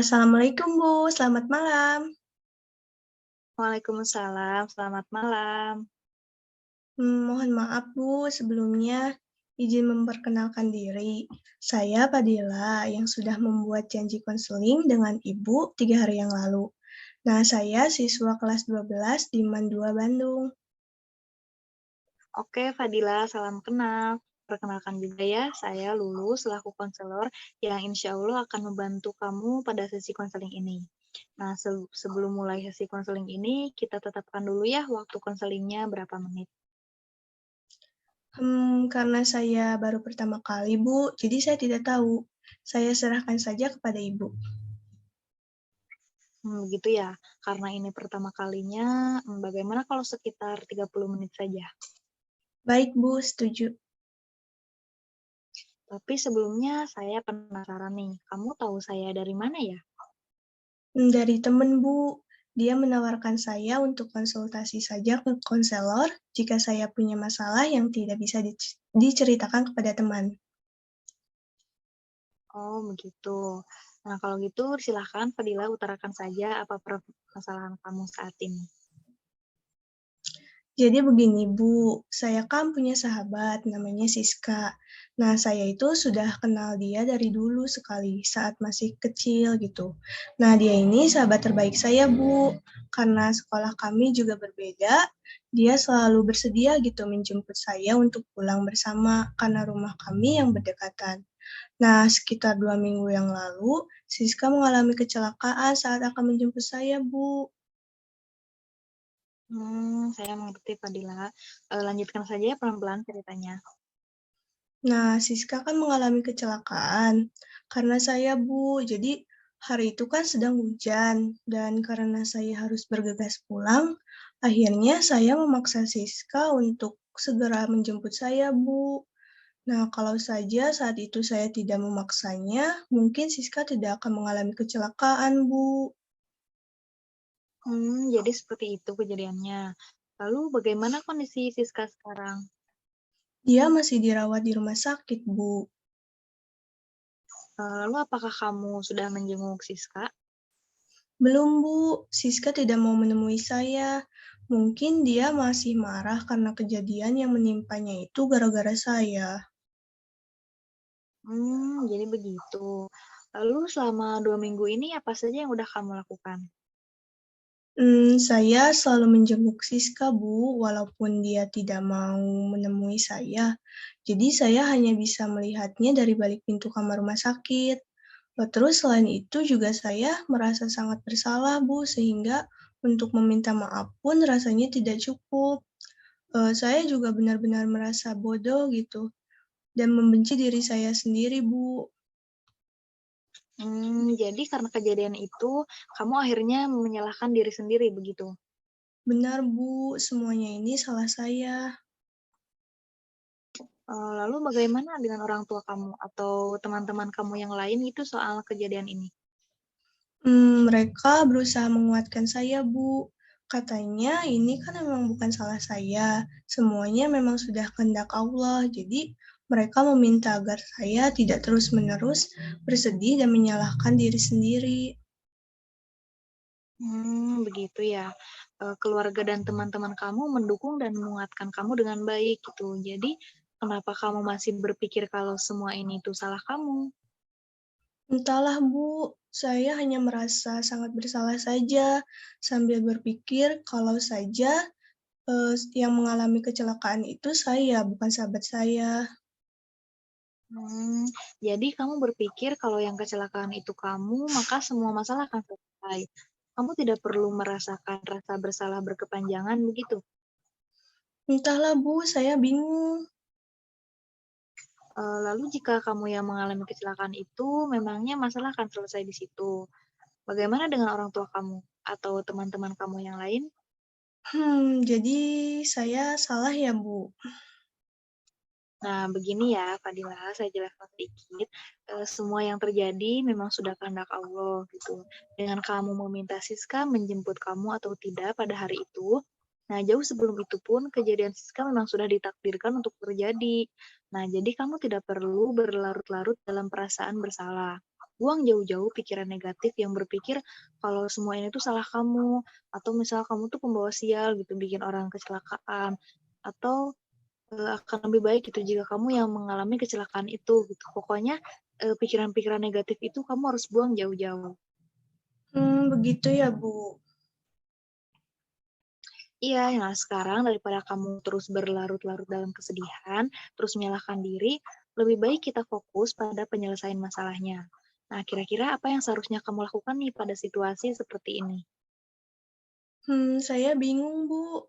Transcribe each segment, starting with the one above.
Assalamualaikum Bu, selamat malam. Waalaikumsalam, selamat malam. Mohon maaf Bu, sebelumnya izin memperkenalkan diri. Saya Fadila yang sudah membuat janji konseling dengan Ibu 3 hari yang lalu. Nah, saya siswa kelas 12 di MAN 2 Bandung. Oke, Fadila, salam kenal. Perkenalkan juga ya, saya Lulu selaku konselor yang insya Allah akan membantu kamu pada sesi konseling ini. Nah, sebelum mulai sesi konseling ini, kita tetapkan dulu ya waktu konselingnya berapa menit. Karena saya baru pertama kali Bu, jadi saya tidak tahu. Saya serahkan saja kepada Ibu. Begitu ya, karena ini pertama kalinya, bagaimana kalau sekitar 30 menit saja? Baik Bu, setuju. Tapi sebelumnya saya penasaran nih, kamu tahu saya dari mana ya? Dari temen Bu, dia menawarkan saya untuk konsultasi saja ke konselor jika saya punya masalah yang tidak bisa diceritakan kepada teman. Oh, begitu. Nah, kalau gitu silahkan Fadila utarakan saja apa permasalahan kamu saat ini. Jadi begini Bu, saya kan punya sahabat namanya Siska. Nah, saya itu sudah kenal dia dari dulu sekali, saat masih kecil gitu. Nah, dia ini sahabat terbaik saya Bu, karena sekolah kami juga berbeda, dia selalu bersedia gitu menjemput saya untuk pulang bersama karena rumah kami yang berdekatan. Nah, sekitar 2 minggu yang lalu, Siska mengalami kecelakaan saat akan menjemput saya, Bu. Saya mengerti Fadila. Lanjutkan saja ya pelan-pelan ceritanya. Nah, Siska kan mengalami kecelakaan karena saya, Bu. Jadi, hari itu kan sedang hujan, dan karena saya harus bergegas pulang, akhirnya saya memaksa Siska untuk segera menjemput saya, Bu. Nah, kalau saja saat itu saya tidak memaksanya, mungkin Siska tidak akan mengalami kecelakaan, Bu. Jadi seperti itu kejadiannya. Lalu bagaimana kondisi Siska sekarang? Dia masih dirawat di rumah sakit, Bu. Lalu apakah kamu sudah menjenguk Siska? Belum, Bu. Siska tidak mau menemui saya. Mungkin dia masih marah karena kejadian yang menimpanya itu gara-gara saya. Jadi begitu. Lalu selama 2 minggu ini apa saja yang udah kamu lakukan? Saya selalu menjenguk Siska, Bu, walaupun dia tidak mau menemui saya. Jadi saya hanya bisa melihatnya dari balik pintu kamar rumah sakit. Terus selain itu juga saya merasa sangat bersalah, Bu, sehingga untuk meminta maaf pun rasanya tidak cukup. Saya juga benar-benar merasa bodoh gitu dan membenci diri saya sendiri, Bu. Jadi karena kejadian itu, kamu akhirnya menyalahkan diri sendiri begitu? Benar, Bu, semuanya ini salah saya. Lalu bagaimana dengan orang tua kamu atau teman-teman kamu yang lain itu soal kejadian ini? Mereka berusaha menguatkan saya, Bu. Katanya ini kan memang bukan salah saya, semuanya memang sudah kehendak Allah. Jadi mereka meminta agar saya tidak terus-menerus bersedih dan menyalahkan diri sendiri. Begitu ya. Keluarga dan teman-teman kamu mendukung dan menguatkan kamu dengan baik gitu. Jadi kenapa kamu masih berpikir kalau semua ini tuh salah kamu? Entahlah, Bu, saya hanya merasa sangat bersalah saja sambil berpikir kalau saja yang mengalami kecelakaan itu saya, bukan sahabat saya. Mmm, jadi kamu berpikir kalau yang kecelakaan itu kamu, maka semua masalah akan selesai. Kamu tidak perlu merasakan rasa bersalah berkepanjangan begitu? Entahlah, Bu, saya bingung. Lalu jika kamu yang mengalami kecelakaan itu, memangnya masalah akan selesai di situ. Bagaimana dengan orang tua kamu atau teman-teman kamu yang lain? Jadi saya salah ya, Bu? Nah, begini ya, Fadila, saya jelaskan sedikit. Semua yang terjadi memang sudah kehendak Allah gitu. Dengan kamu meminta Siska menjemput kamu atau tidak pada hari itu, nah jauh sebelum itu pun kejadian Siska memang sudah ditakdirkan untuk terjadi. Nah, jadi kamu tidak perlu berlarut-larut dalam perasaan bersalah. buang jauh-jauh pikiran negatif yang berpikir kalau semua ini tuh salah kamu, atau misal kamu tuh pembawa sial gitu, bikin orang kecelakaan, atau akan lebih baik gitu jika kamu yang mengalami kecelakaan itu gitu. Pokoknya, pikiran-pikiran negatif itu kamu harus buang jauh-jauh. Begitu ya, Bu. Iya, nah sekarang daripada kamu terus berlarut-larut dalam kesedihan, terus menyalahkan diri, lebih baik kita fokus pada penyelesaian masalahnya. Nah, kira-kira apa yang seharusnya kamu lakukan nih pada situasi seperti ini? Saya bingung, Bu.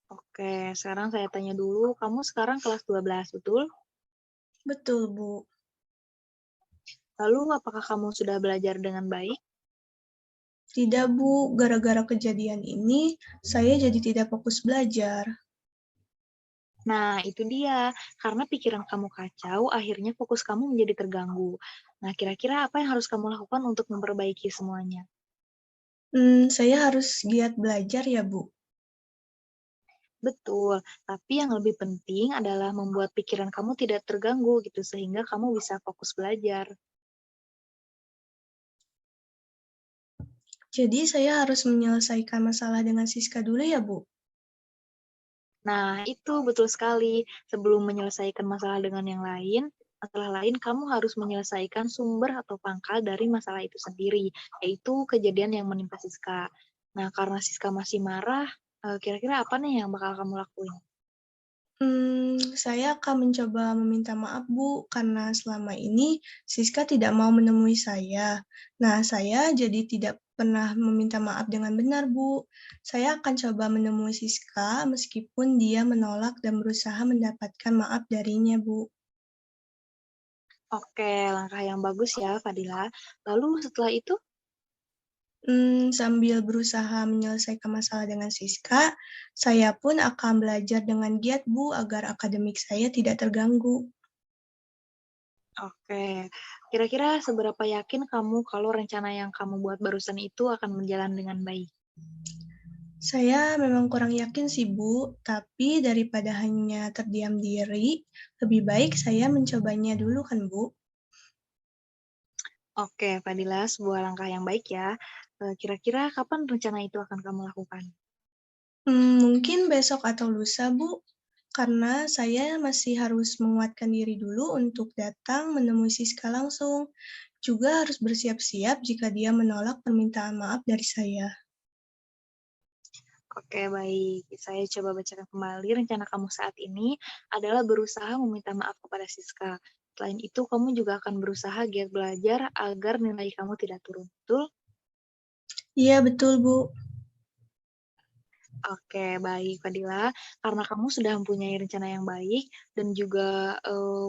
Oke, sekarang saya tanya dulu, kamu sekarang kelas 12, betul? Betul, Bu. Lalu apakah kamu sudah belajar dengan baik? Tidak, Bu. Gara-gara kejadian ini, saya jadi tidak fokus belajar. Nah, itu dia. Karena pikiran kamu kacau, akhirnya fokus kamu menjadi terganggu. Nah, kira-kira apa yang harus kamu lakukan untuk memperbaiki semuanya? Saya harus giat belajar ya, Bu. Betul, tapi yang lebih penting adalah membuat pikiran kamu tidak terganggu gitu, sehingga kamu bisa fokus belajar. Jadi saya harus menyelesaikan masalah dengan Siska dulu ya, Bu? Nah, itu betul sekali. Sebelum menyelesaikan masalah dengan yang lain, masalah lain kamu harus menyelesaikan sumber atau pangkal dari masalah itu sendiri, yaitu kejadian yang menimpa Siska. Nah, karena Siska masih marah, kira-kira apa nih yang bakal kamu lakuin? Saya akan mencoba meminta maaf, Bu, karena selama ini Siska tidak mau menemui saya. Nah, saya jadi tidak pernah meminta maaf dengan benar, Bu. Saya akan coba menemui Siska meskipun dia menolak dan berusaha mendapatkan maaf darinya, Bu. Oke, langkah yang bagus ya, Fadila. Lalu setelah itu, Sambil berusaha menyelesaikan masalah dengan Siska, saya pun akan belajar dengan giat, Bu, agar akademik saya tidak terganggu. oke, kira-kira seberapa yakin kamu kalau rencana yang kamu buat barusan itu akan berjalan dengan baik? Saya memang kurang yakin sih, Bu, tapi daripada hanya terdiam diri, lebih baik saya mencobanya dulu kan, Bu. Oke, Fadila, sebuah langkah yang baik ya. Kira-kira kapan rencana itu akan kamu lakukan? Mungkin besok atau lusa, Bu, karena saya masih harus menguatkan diri dulu untuk datang menemui Siska langsung. Juga harus bersiap-siap jika dia menolak permintaan maaf dari saya. Oke, baik. Saya coba bacakan kembali. Rencana kamu saat ini adalah berusaha meminta maaf kepada Siska. Selain itu, kamu juga akan berusaha giat belajar agar nilai kamu tidak turun. Betul? Iya, betul, Bu. Oke, baik, Fadila. Karena kamu sudah mempunyai rencana yang baik dan juga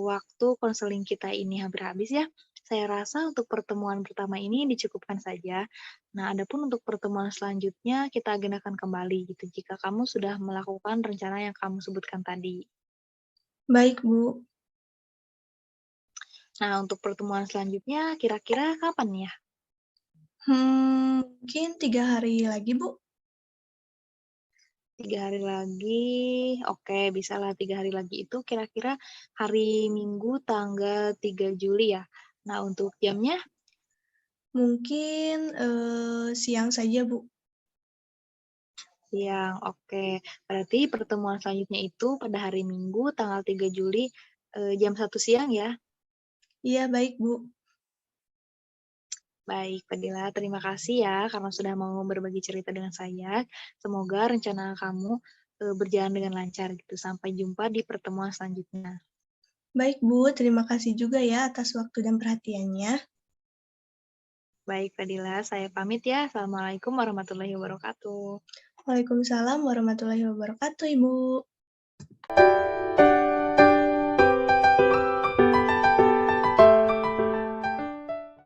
waktu konseling kita ini hampir habis ya. Saya rasa untuk pertemuan pertama ini dicukupkan saja. Nah, adapun untuk pertemuan selanjutnya kita agendakan kembali gitu jika kamu sudah melakukan rencana yang kamu sebutkan tadi. Baik, Bu. Nah, untuk pertemuan selanjutnya kira-kira kapan ya? Mungkin 3 hari lagi, Bu. 3 hari lagi, oke, bisa lah 3 hari lagi itu kira-kira hari Minggu tanggal 3 Juli ya. Nah, untuk jamnya Mungkin siang saja, Bu. siang, oke. Berarti pertemuan selanjutnya itu pada hari Minggu tanggal 3 Juli jam 1 siang ya. Iya, baik, Bu. Baik, Fadila, terima kasih ya karena sudah mau berbagi cerita dengan saya. Semoga rencana kamu berjalan dengan lancar gitu. Sampai jumpa di pertemuan selanjutnya. Baik, Bu. Terima kasih juga ya atas waktu dan perhatiannya. Baik, Fadila, saya pamit ya. Assalamualaikum warahmatullahi wabarakatuh. Waalaikumsalam warahmatullahi wabarakatuh, Ibu.